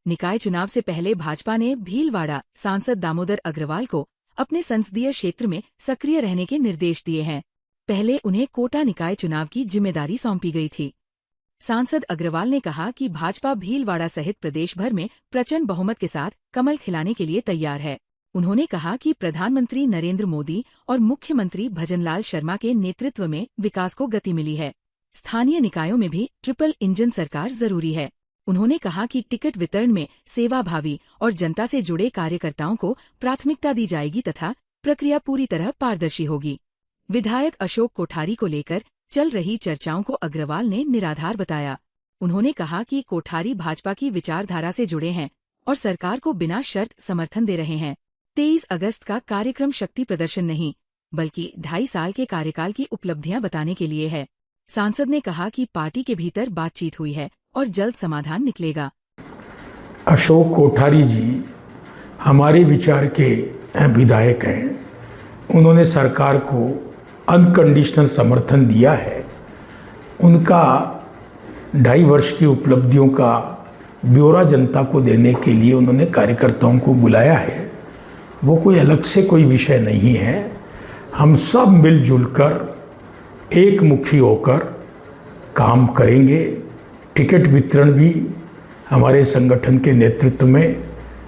निकाय चुनाव से पहले भाजपा ने भीलवाड़ा सांसद दामोदर अग्रवाल को अपने संसदीय क्षेत्र में सक्रिय रहने के निर्देश दिए हैं। पहले उन्हें कोटा निकाय चुनाव की जिम्मेदारी सौंपी गई थी। सांसद अग्रवाल ने कहा कि भाजपा भीलवाड़ा सहित प्रदेश भर में प्रचंड बहुमत के साथ कमल खिलाने के लिए तैयार है। उन्होंने कहा कि प्रधानमंत्री नरेंद्र मोदी और मुख्यमंत्री भजनलाल शर्मा के नेतृत्व में विकास को गति मिली है। स्थानीय निकायों में भी ट्रिपल इंजन सरकार जरूरी है। उन्होंने कहा कि टिकट वितरण में सेवाभावी और जनता से जुड़े कार्यकर्ताओं को प्राथमिकता दी जाएगी तथा प्रक्रिया पूरी तरह पारदर्शी होगी। विधायक अशोक कोठारी को लेकर चल रही चर्चाओं को अग्रवाल ने निराधार बताया। उन्होंने कहा कि कोठारी भाजपा की विचारधारा से जुड़े हैं और सरकार को बिना शर्त समर्थन दे रहे हैं। 23 अगस्त का कार्यक्रम शक्ति प्रदर्शन नहीं, बल्कि 2.5 साल के कार्यकाल की उपलब्धियां बताने के लिए है। सांसद ने कहा कि पार्टी के भीतर बातचीत हुई है और जल्द समाधान निकलेगा। अशोक कोठारी जी हमारे विचार के विधायक हैं। उन्होंने सरकार को अनकंडीशनल समर्थन दिया है। उनका 2.5 वर्ष की उपलब्धियों का ब्यौरा जनता को देने के लिए उन्होंने कार्यकर्ताओं को बुलाया है। वो कोई अलग से कोई विषय नहीं है। हम सब मिलजुल कर एक मुखी होकर काम करेंगे। टिकट वितरण भी हमारे संगठन के नेतृत्व में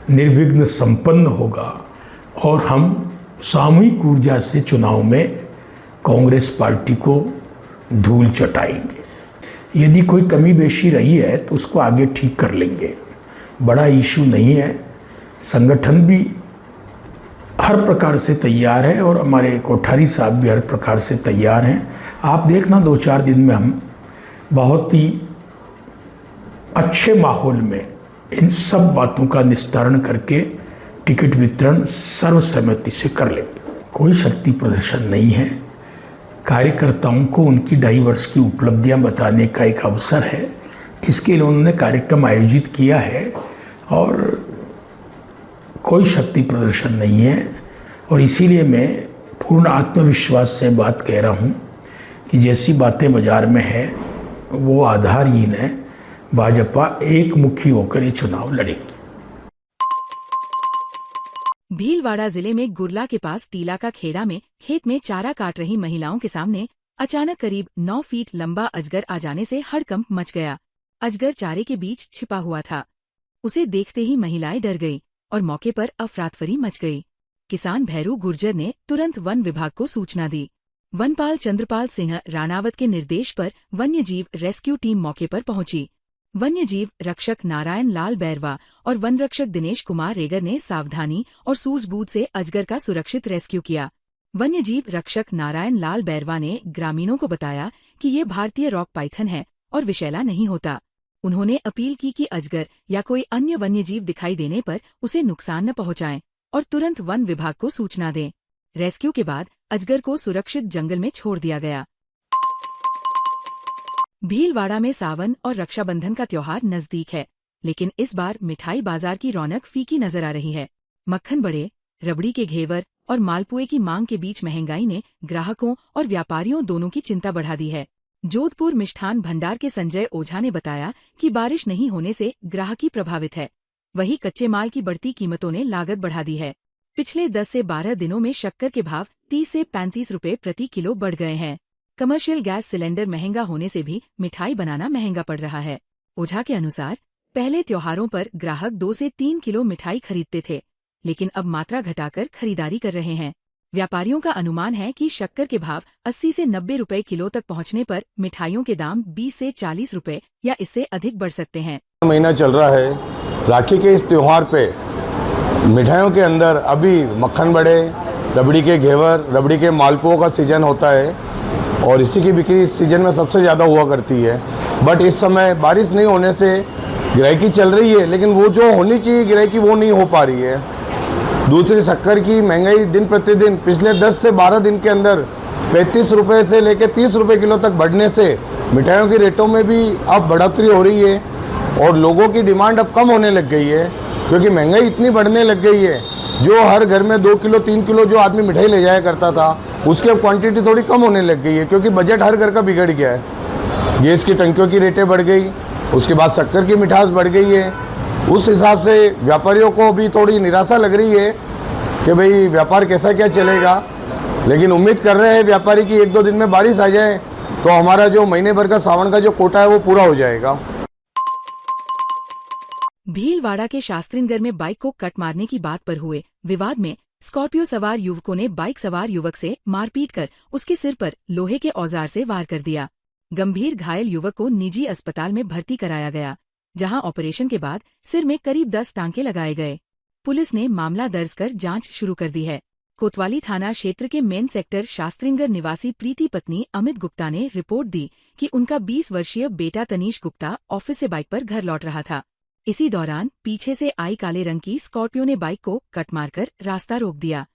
निर्विघ्न संपन्न होगा और हम सामूहिक ऊर्जा से चुनाव में कांग्रेस पार्टी को धूल चटाएंगे। यदि कोई कमी बेशी रही है तो उसको आगे ठीक कर लेंगे। बड़ा इशू नहीं है। संगठन भी हर प्रकार से तैयार है और हमारे कोठारी साहब भी हर प्रकार से तैयार हैं। आप देखना 2-4 दिन में हम बहुत ही अच्छे माहौल में इन सब बातों का निस्तारण करके टिकट वितरण सर्वसम्मति से कर लेंगे। कोई शक्ति प्रदर्शन नहीं है। कार्यकर्ताओं को उनकी 2.5 वर्ष की उपलब्धियां बताने का एक अवसर है। इसके लिए उन्होंने कार्यक्रम आयोजित किया है और कोई शक्ति प्रदर्शन नहीं है। और इसीलिए मैं पूर्ण आत्मविश्वास से बात कह रहा हूं कि जैसी बातें बाजार में है वो आधारहीन है। भाजपा एक मुखी होकर ये चुनाव लड़ेगी। भीलवाड़ा जिले में गुरला के पास टीला का खेड़ा में खेत में चारा काट रही महिलाओं के सामने अचानक करीब 9 फीट लंबा अजगर आ जाने से हड़कंप मच गया। अजगर चारे के बीच छिपा हुआ था। उसे देखते ही महिलाएं डर गई और मौके पर अफरातफरी मच गई। किसान भैरू गुर्जर ने तुरंत वन विभाग को सूचना दी। वनपाल चंद्रपाल सिंह राणावत के निर्देश पर वन्यजीव रेस्क्यू टीम मौके पर पहुंची। वन्यजीव रक्षक नारायण लाल बैरवा और वन रक्षक दिनेश कुमार रेगर ने सावधानी और सूझबूझ से अजगर का सुरक्षित रेस्क्यू किया। वन्यजीव रक्षक नारायण लाल बैरवा ने ग्रामीणों को बताया कि ये भारतीय रॉक पाइथन है और विषैला नहीं होता। उन्होंने अपील की कि अजगर या कोई अन्य वन्यजीव दिखाई देने पर उसे नुकसान न पहुंचाएं और तुरंत वन विभाग को सूचना दें। रेस्क्यू के बाद अजगर को सुरक्षित जंगल में छोड़ दिया गया। भीलवाड़ा में सावन और रक्षाबंधन का त्योहार नजदीक है, लेकिन इस बार मिठाई बाजार की रौनक फीकी नजर आ रही है। मक्खन बड़े, रबड़ी के घेवर और मालपुए की मांग के बीच महंगाई ने ग्राहकों और व्यापारियों दोनों की चिंता बढ़ा दी है। जोधपुर मिष्ठान भंडार के संजय ओझा ने बताया कि बारिश नहीं होने से ग्राहकी प्रभावित है। वहीं कच्चे माल की बढ़ती कीमतों ने लागत बढ़ा दी है। पिछले 10 से 12 दिनों में शक्कर के भाव 30 से 35 रुपए प्रति किलो बढ़ गए हैं। कमर्शियल गैस सिलेंडर महंगा होने से भी मिठाई बनाना महंगा पड़ रहा है। ओझा के अनुसार पहले त्योहारों पर ग्राहक 2 से 3 किलो मिठाई खरीदते थे, लेकिन अब मात्रा घटाकर खरीदारी कर रहे हैं। व्यापारियों का अनुमान है कि शक्कर के भाव 80 से 90 रुपए किलो तक पहुंचने पर मिठाइयों के दाम 20 से 40 रुपए या इससे अधिक बढ़ सकते हैं। महीना चल रहा है। राखी के इस त्योहार पे मिठाइयों के अंदर अभी मक्खन बड़े, रबड़ी के घेवर, रबड़ी के मालपुओं का सीजन होता है और इसी की बिक्री इस सीजन में सबसे ज़्यादा हुआ करती है। बट इस समय बारिश नहीं होने से गिराकी चल रही है, लेकिन वो जो होनी चाहिए गिराकी वो नहीं हो पा रही है। दूसरी शक्कर की महंगाई दिन प्रतिदिन पिछले 10 से 12 दिन के अंदर 35 रुपये से लेकर 30 रुपये किलो तक बढ़ने से मिठाइयों के रेटों में भी अब बढ़ोतरी हो रही है और लोगों की डिमांड अब कम होने लग गई है, क्योंकि महंगाई इतनी बढ़ने लग गई है। जो हर घर में 2 किलो 3 किलो जो आदमी मिठाई ले जाया करता था उसकी अब क्वांटिटी थोड़ी कम होने लग गई है, क्योंकि बजट हर घर का बिगड़ गया है। गैस की टंकियों की रेटें बढ़ गई, उसके बाद शक्कर की मिठास बढ़ गई है, उस हिसाब से व्यापारियों को भी थोड़ी निराशा लग रही है कि भाई व्यापार कैसा क्या चलेगा। लेकिन उम्मीद कर रहे हैं व्यापारी की 1-2 दिन में बारिश आ जाए तो हमारा जो महीने भर का सावन का जो कोटा है वो पूरा हो जाएगा। भीलवाड़ा के शास्त्रीनगर में बाइक को कट मारने की बात पर हुए विवाद में स्कॉर्पियो सवार युवकों ने बाइक सवार युवक से मारपीट कर उसके सिर पर लोहे के औजार से वार कर दिया। गंभीर घायल युवक को निजी अस्पताल में भर्ती कराया गया, जहां ऑपरेशन के बाद सिर में करीब 10 टांके लगाए गए। पुलिस ने मामला दर्ज कर जांच शुरू कर दी है। कोतवाली थाना क्षेत्र के मेन सेक्टर शास्त्रीनगर निवासी प्रीति पत्नी अमित गुप्ता ने रिपोर्ट दी कि उनका 20 वर्षीय बेटा तनीश गुप्ता ऑफिस से बाइक पर घर लौट रहा था। इसी दौरान पीछे से आई काले रंग की स्कॉर्पियो ने बाइक को कट मारकर रास्ता रोक दिया।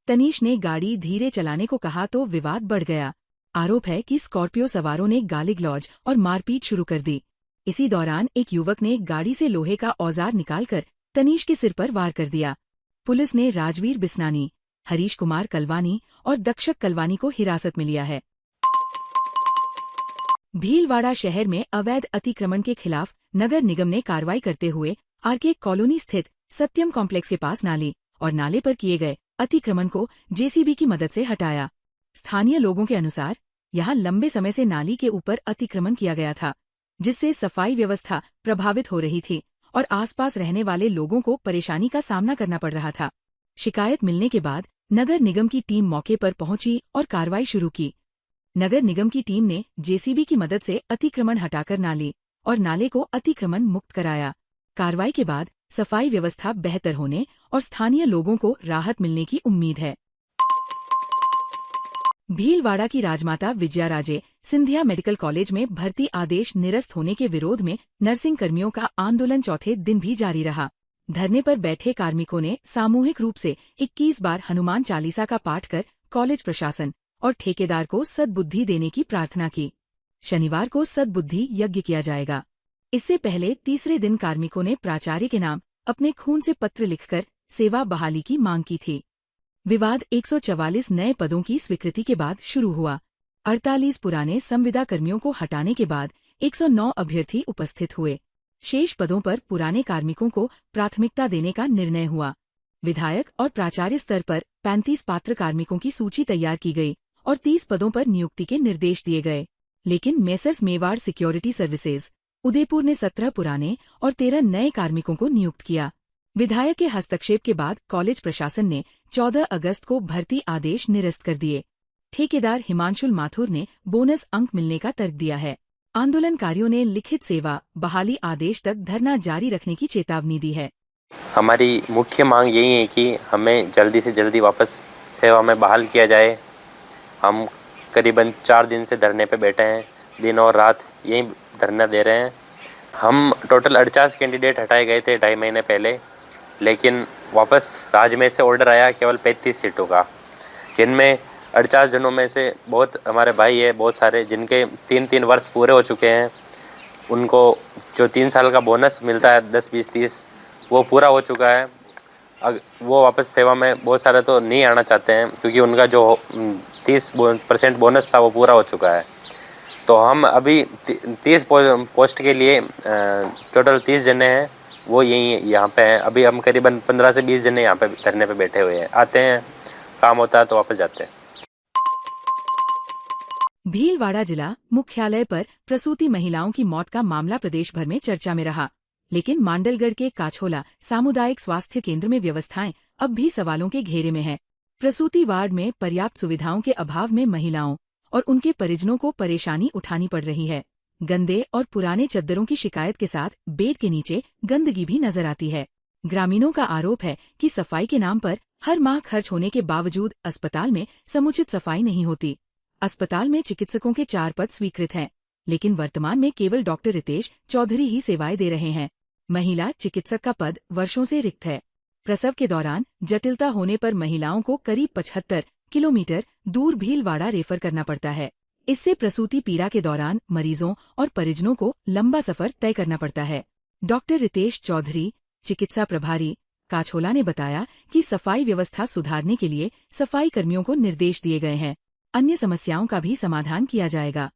तनीश ने गाड़ी धीरे चलाने को कहा तो विवाद बढ़ गया। आरोप है कि स्कॉर्पियो सवारों ने गाली गलौज और मारपीट शुरू कर दी। इसी दौरान एक युवक ने गाड़ी से लोहे का औजार निकालकर तनीश के सिर पर वार कर दिया। पुलिस ने राजवीर बिस्नानी, हरीश कुमार कलवानी और दक्षक कलवानी को हिरासत में लिया है। भीलवाड़ा शहर में अवैध अतिक्रमण के खिलाफ नगर निगम ने कार्रवाई करते हुए आरके कॉलोनी स्थित सत्यम कॉम्प्लेक्स के पास नाली और नाले पर किए गए अतिक्रमण को जेसीबी की मदद से हटाया। स्थानीय लोगों के अनुसार यहां लंबे समय से नाली के ऊपर अतिक्रमण किया गया था, जिससे सफाई व्यवस्था प्रभावित हो रही थी और आसपास रहने वाले लोगों को परेशानी का सामना करना पड़ रहा था। शिकायत मिलने के बाद नगर निगम की टीम मौके पर पहुंची और कार्रवाई शुरू की। नगर निगम की टीम ने जेसीबी की मदद से अतिक्रमण हटाकर नाली और नाले को अतिक्रमण मुक्त कराया। कार्रवाई के बाद सफाई व्यवस्था बेहतर होने और स्थानीय लोगों को राहत मिलने की उम्मीद है। भीलवाड़ा की राजमाता विजयाराजे सिंधिया मेडिकल कॉलेज में भर्ती आदेश निरस्त होने के विरोध में नर्सिंग कर्मियों का आंदोलन चौथे दिन भी जारी रहा। धरने पर बैठे कार्मिकों ने सामूहिक रूप से 21 बार हनुमान चालीसा का पाठ कर कॉलेज प्रशासन और ठेकेदार को सद्बुद्धि देने की प्रार्थना की। शनिवार को सद्बुद्धि यज्ञ किया जाएगा। इससे पहले तीसरे दिन कार्मिकों ने प्राचार्य के नाम अपने खून से पत्र लिखकर सेवा बहाली की मांग की थी। विवाद 144 नए पदों की स्वीकृति के बाद शुरू हुआ। 48 पुराने संविदा कर्मियों को हटाने के बाद 109 अभ्यर्थी उपस्थित हुए। शेष पदों पर पुराने कार्मिकों को प्राथमिकता देने का निर्णय हुआ। विधायक और प्राचार्य स्तर पर 35 पात्र कार्मिकों की सूची तैयार की गई और 30 पदों पर नियुक्ति के निर्देश दिए गए। लेकिन messrs Mewar security services, Udaipur ने 17 पुराने और 13 नए कार्मिकों को नियुक्त किया। विधायक के हस्तक्षेप के बाद कॉलेज प्रशासन ने 14 अगस्त को भर्ती आदेश निरस्त कर दिए। ठेकेदार हिमांशुल माथुर ने बोनस अंक मिलने का तर्क दिया है। आंदोलनकारियों ने लिखित सेवा बहाली आदेश तक धरना जारी रखने की चेतावनी दी है। हमारी मुख्य मांग यही है कि हमें जल्दी से जल्दी वापस सेवा में बहाल किया जाए। हम करीबन 4 दिन से धरने पे बैठे हैं, दिन और रात यही धरना दे रहे हैं। हम टोटल 48 कैंडिडेट हटाए गए थे 2.5 महीने पहले, लेकिन वापस राजमेर से ऑर्डर आया केवल 35 सीटों का, जिनमें 48 जनों में से बहुत हमारे भाई है, बहुत सारे जिनके 3-3 वर्ष पूरे हो चुके हैं। उनको जो 3 साल का बोनस मिलता है 10, 20, 30 वो पूरा हो चुका है। वो वापस सेवा में बहुत सारे तो नहीं आना चाहते हैं क्योंकि उनका जो 30% बोनस था वो पूरा हो चुका है। तो हम अभी 30 पोस्ट के लिए टोटल 30 जने हैं, वो यही यहाँ पे हैं। अभी हम करीबन 15 से 20 जने यहाँ पे धरने पे बैठे हुए हैं। आते हैं, काम होता है तो वापस जाते हैं। भीलवाड़ा जिला मुख्यालय पर प्रसूति महिलाओं की मौत का मामला प्रदेश भर में चर्चा में रहा, लेकिन मांडलगढ़ के काछोला सामुदायिक स्वास्थ्य केंद्र में व्यवस्थाएं अब भी सवालों के घेरे में है। प्रसूति वार्ड में पर्याप्त सुविधाओं के अभाव में महिलाओं और उनके परिजनों को परेशानी उठानी पड़ रही है। गंदे और पुराने चद्दरों की शिकायत के साथ बेड के नीचे गंदगी भी नजर आती है। ग्रामीणों का आरोप है कि सफाई के नाम पर हर माह खर्च होने के बावजूद अस्पताल में समुचित सफाई नहीं होती। अस्पताल में चिकित्सकों के 4 पद स्वीकृत हैं, लेकिन वर्तमान में केवल डॉक्टर रितेश चौधरी ही सेवाएं दे रहे हैं। महिला चिकित्सक का पद वर्षों से रिक्त है। प्रसव के दौरान जटिलता होने पर महिलाओं को करीब 75 किलोमीटर दूर भीलवाड़ा रेफर करना पड़ता है। इससे प्रसूति पीड़ा के दौरान मरीजों और परिजनों को लंबा सफर तय करना पड़ता है। डॉक्टर रितेश चौधरी, चिकित्सा प्रभारी, काछोला ने बताया कि सफाई व्यवस्था सुधारने के लिए सफाई कर्मियों को निर्देश दिए गए हैं। अन्य समस्याओं का भी समाधान किया जाएगा।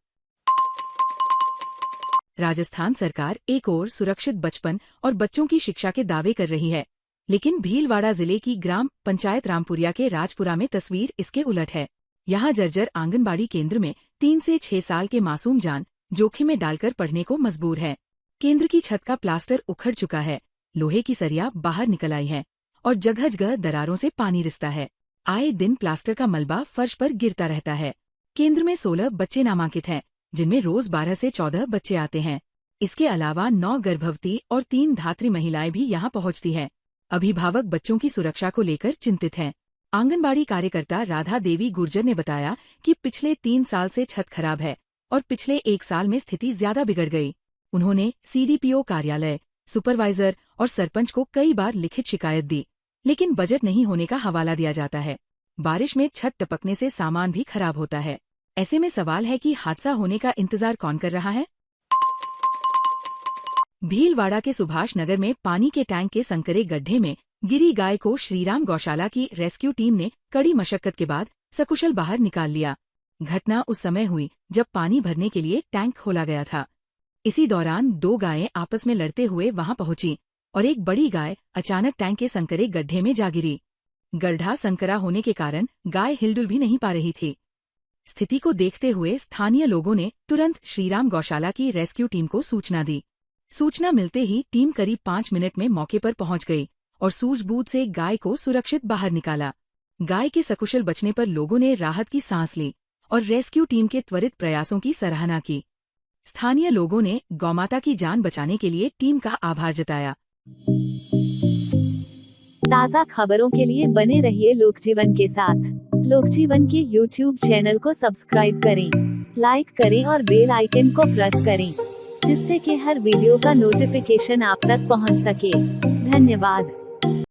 राजस्थान सरकार एक ओर सुरक्षित बचपन और बच्चों की शिक्षा के दावे कर रही है, लेकिन भीलवाड़ा जिले की ग्राम पंचायत रामपुरिया के राजपुरा में तस्वीर इसके उलट है। यहाँ जर्जर आंगनबाड़ी केंद्र में 3 से 6 साल के मासूम जान जोखिम में डालकर पढ़ने को मजबूर है। केंद्र की छत का प्लास्टर उखड़ चुका है, लोहे की सरिया बाहर निकल आई है और जगह जगह दरारों से पानी रिसता है। आए दिन प्लास्टर का मलबा फर्श पर गिरता रहता है। केंद्र में 16 बच्चे नामांकित हैं, जिनमें रोज 12 से 14 बच्चे आते हैं। इसके अलावा 9 गर्भवती और 3 धात्री महिलाएं भी यहाँ पहुँचती हैं। अभिभावक बच्चों की सुरक्षा को लेकर चिंतित हैं। आंगनबाड़ी कार्यकर्ता राधा देवी गुर्जर ने बताया कि पिछले 3 साल से छत खराब है और पिछले 1 साल में स्थिति ज्यादा बिगड़ गई। उन्होंने CDPO कार्यालय, सुपरवाइजर और सरपंच को कई बार लिखित शिकायत दी, लेकिन बजट नहीं होने का हवाला दिया जाता है। बारिश में छत टपकने से सामान भी खराब होता है। ऐसे में सवाल है कि हादसा होने का इंतजार कौन कर रहा है? भीलवाड़ा के सुभाष नगर में पानी के टैंक के संकरे गड्ढे में गिरी गाय को श्रीराम गौशाला की रेस्क्यू टीम ने कड़ी मशक्कत के बाद सकुशल बाहर निकाल लिया। घटना उस समय हुई जब पानी भरने के लिए टैंक खोला गया था। इसी दौरान 2 गायें आपस में लड़ते हुए वहां पहुंची और एक बड़ी गाय अचानक टैंक के संकरे गड्ढे में जा गिरी। गड्ढा संकरा होने के कारण गाय हिलडुल भी नहीं पा रही थी। स्थिति को देखते हुए स्थानीय लोगों ने तुरंत श्रीराम गौशाला की रेस्क्यू टीम को सूचना दी। सूचना मिलते ही टीम करीब 5 मिनट में मौके पर पहुंच गई और सूझबूझ से गाय को सुरक्षित बाहर निकाला। गाय के सकुशल बचने पर लोगों ने राहत की सांस ली और रेस्क्यू टीम के त्वरित प्रयासों की सराहना की। स्थानीय लोगों ने गौमाता की जान बचाने के लिए टीम का आभार जताया। ताज़ा खबरों के लिए बने रहिए लोकजीवन के साथ। लोकजीवन के YouTube चैनल को सब्सक्राइब करें, लाइक करें और बेल आइकन को प्रेस करें, जिससे कि हर वीडियो का नोटिफिकेशन आप तक पहुंच सके। धन्यवाद।